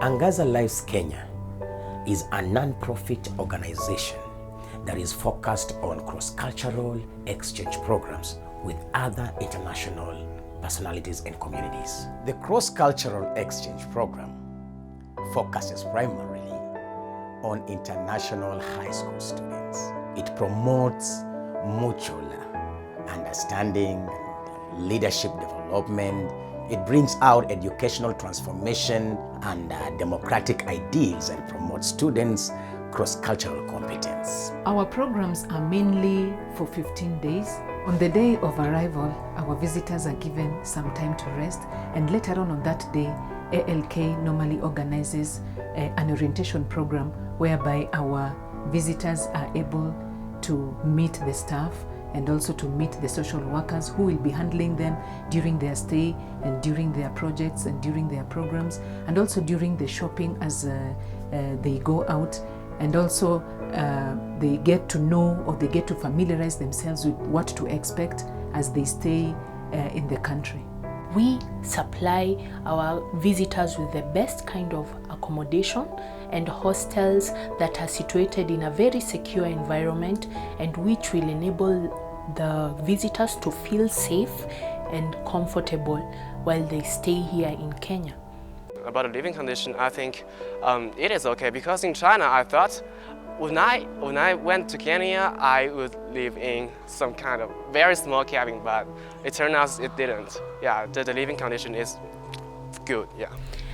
ANGAZA-LIVES Kenya is a non-profit organization that is focused on cross-cultural exchange programs with other international personalities and communities. The cross-cultural exchange program focuses primarily on international high school students. It promotes mutual understanding, leadership development. It brings out educational transformation and democratic ideals and promotes students' cross-cultural competence. Our programs are mainly for 15 days. On the day of arrival, our visitors are given some time to rest, and later on that day, ALK normally organizes an orientation program whereby our visitors are able to meet the staff and also to meet the social workers who will be handling them during their stay and during their projects and during their programs, and also during the shopping as they go out, and also they get to know or they get to familiarize themselves with what to expect as they stay in the country. We supply our visitors with the best kind of accommodation and hostels that are situated in a very secure environment and which will enable the visitors to feel safe and comfortable while they stay here in Kenya. About the living condition, I think it is okay, because in China I thought when I went to Kenya I would live in some kind of very small cabin, but it turned out it didn't. Yeah, the living condition is good, yeah.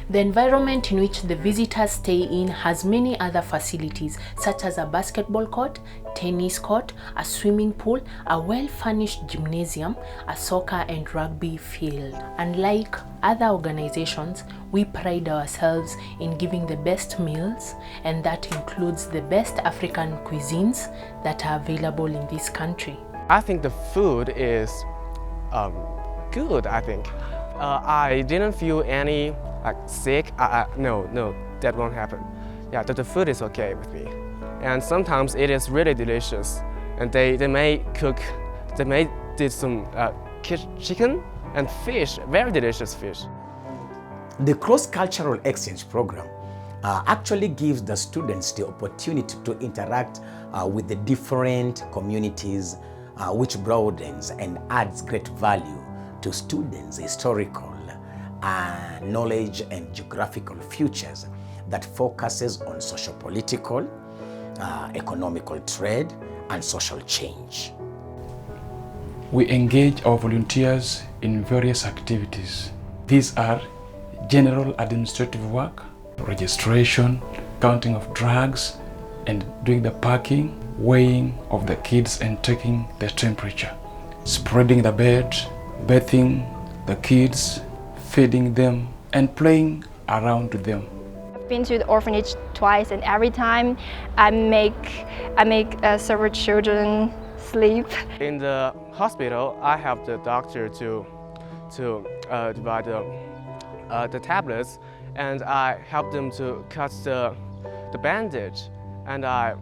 The environment in which the visitors stay in has many other facilities such as a basketball court, tennis court, a swimming pool, a well-furnished gymnasium, a soccer and rugby field. Unlike other organizations, we pride ourselves in giving the best meals, and that includes the best African cuisines that are available in this country. I think the food is good, I think. I didn't feel any sick. No, that won't happen. Yeah, the food is okay with me. And sometimes it is really delicious. And they may do some chicken and fish, very delicious fish. The cross-cultural exchange program actually gives the students the opportunity to interact with the different communities, which broadens and adds great value to students' historical knowledge and geographical futures that focuses on socio-political, economical trade, and social change. We engage our volunteers in various activities. These are general administrative work, registration, counting of drugs, and doing the packing, weighing of the kids and taking their temperature, spreading the bed, bathing the kids, feeding them, and playing around with them. I've been to the orphanage twice, and every time I make several children sleep. In the hospital, I help the doctor to divide the tablets, and I help them to cut the bandage, and I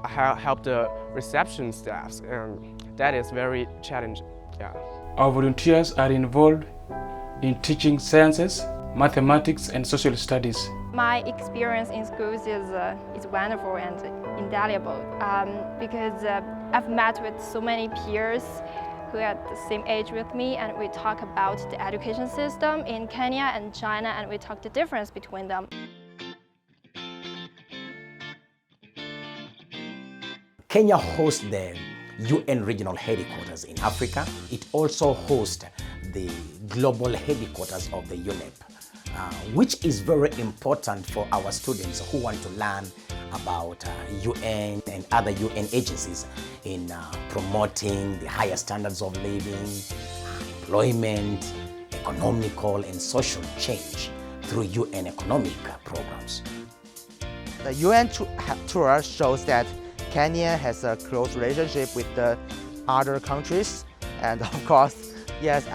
help the reception staffs, and that is very challenging. Yeah. Our volunteers are involved in teaching sciences, mathematics, and social studies. My experience in schools is wonderful and invaluable because I've met with so many peers who are the same age with me, and we talk about the education system in Kenya and China, and we talk the difference between them. Kenya hosts the UN regional headquarters in Africa. It also hosts the global headquarters of the UNEP, which is very important for our students who want to learn about UN and other UN agencies in promoting the higher standards of living, employment, economical and social change through UN economic programs. The UN tour shows that Kenya has a close relationship with the other countries, and of course, yes,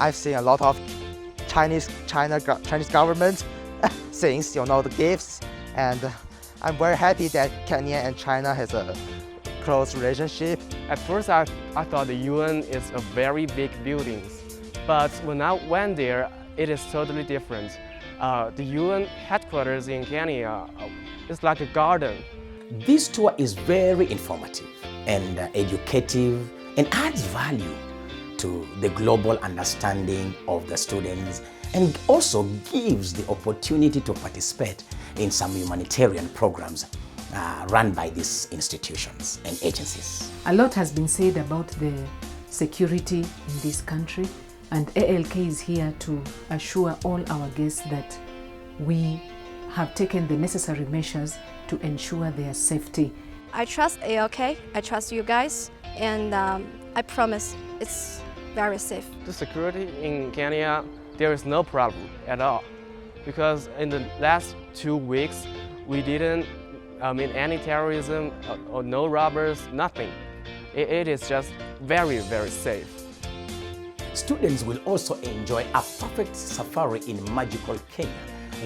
I've seen a lot of Chinese government things, the gifts, and I'm very happy that Kenya and China has a close relationship. At first, I thought the UN is a very big building, but when I went there, it is totally different. The UN headquarters in Kenya is like a garden. This tour is very informative and educative and adds value to the global understanding of the students, and also gives the opportunity to participate in some humanitarian programs run by these institutions and agencies. A lot has been said about the security in this country, and ALK is here to assure all our guests that we have taken the necessary measures to ensure their safety. I trust ALK, I trust you guys, and I promise it's very safe. The security in Kenya, there is no problem at all, because in the last 2 weeks, we didn't meet any terrorism or no robbers, nothing. It is just very, very safe. Students will also enjoy a perfect safari in magical Kenya,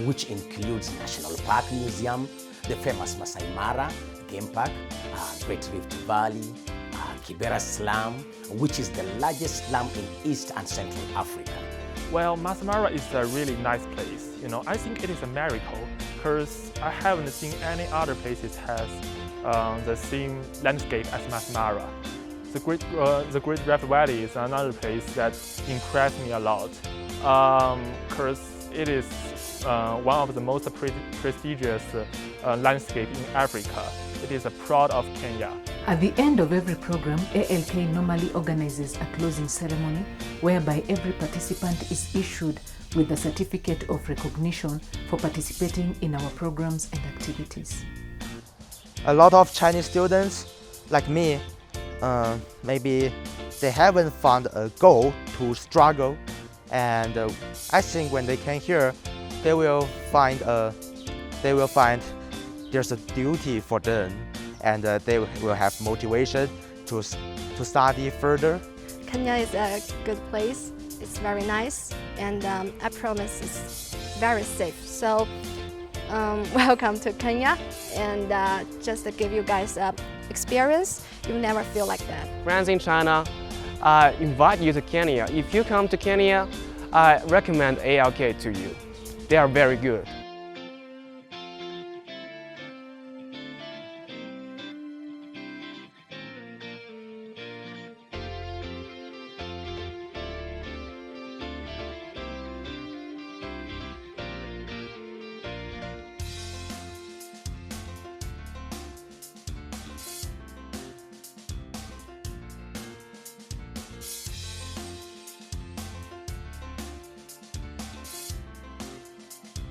which includes National Park Museum, the famous Masai Mara Game Park, Great Rift Valley, Kibera Slum, which is the largest slum in East and Central Africa. Well, Masai Mara is a really nice place. I think it is a miracle because I haven't seen any other places has the same landscape as Masai Mara. The Great Rift Valley is another place that impressed me a lot because it is one of the most prestigious landscape in Africa. It is a proud of Kenya. At the end of every program, ALK normally organizes a closing ceremony whereby every participant is issued with a certificate of recognition for participating in our programs and activities. A lot of Chinese students, like me, maybe they haven't found a goal to struggle, and I think when they came here, they will find there's a duty for them, and they will have motivation to study further. Kenya is a good place. It's very nice, and I promise it's very safe. So welcome to Kenya, and just to give you guys experience, you'll never feel like that. Friends in China, I invite you to Kenya. If you come to Kenya, I recommend ALK to you. They are very good.